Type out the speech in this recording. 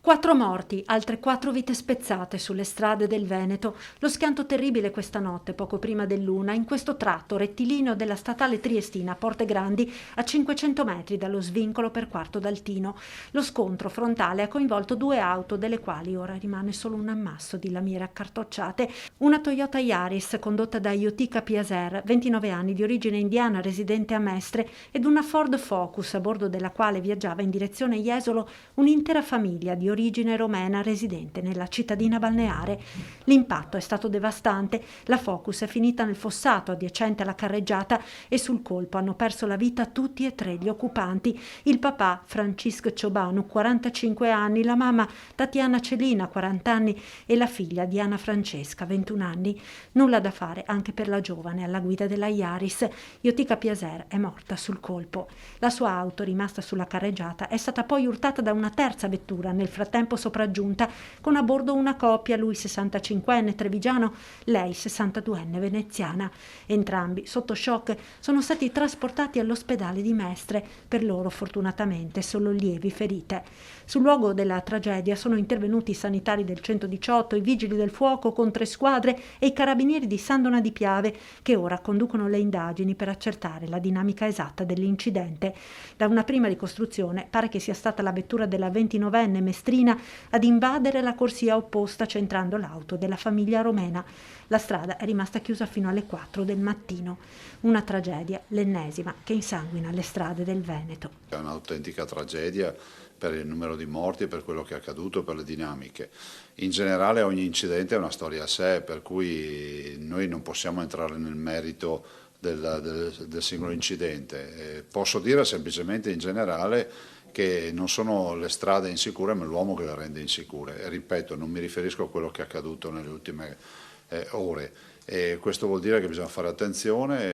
4 morti, altre 4 vite spezzate sulle strade del Veneto. Lo schianto terribile questa notte, poco prima dell'1, in questo tratto rettilineo della statale triestina Porte Grandi, a 500 metri dallo svincolo per Quarto d'Altino. Lo scontro frontale ha coinvolto 2 auto, delle quali ora rimane solo un ammasso di lamiere accartocciate. Una Toyota Yaris condotta da Yotika Piaser, 29 anni, di origine indiana, residente a Mestre, ed una Ford Focus, a bordo della quale viaggiava in direzione Jesolo un'intera famiglia di origine romena residente nella cittadina balneare. L'impatto è stato devastante, la Focus è finita nel fossato adiacente alla carreggiata e sul colpo hanno perso la vita tutti e 3 gli occupanti: il papà Francisco Ciobanu, 45 anni, la mamma Tatiana Celina, 40 anni, e la figlia Diana Francesca, 21 anni. Nulla da fare anche per la giovane alla guida della Yaris. Yotika Piaser è morta sul colpo. La sua auto, rimasta sulla carreggiata, è stata poi urtata da una terza vettura, nel frattempo sopraggiunta, con a bordo una coppia, lui 65enne trevigiano, lei 62enne veneziana. Entrambi, sotto shock, sono stati trasportati all'ospedale di Mestre, per loro fortunatamente solo lievi ferite. Sul luogo della tragedia sono intervenuti i sanitari del 118, i vigili del fuoco con 3 squadre e i carabinieri di Sandona di Piave, che ora conducono le indagini per accertare la dinamica esatta dell'incidente. Da una prima ricostruzione pare che sia stata la vettura della 29enne mestrina ad invadere la corsia opposta, centrando l'auto della famiglia romena. La strada è rimasta chiusa fino alle 4 del mattino. Una tragedia, l'ennesima, che insanguina le strade del Veneto. È un'autentica tragedia per il numero di morti, per quello che è accaduto, per le dinamiche. In generale ogni incidente è una storia a sé, per cui noi non possiamo entrare nel merito del singolo incidente. Posso dire semplicemente in generale che non sono le strade insicure, ma l'uomo che le rende insicure. E ripeto, non mi riferisco a quello che è accaduto nelle ultime ore. E questo vuol dire che bisogna fare attenzione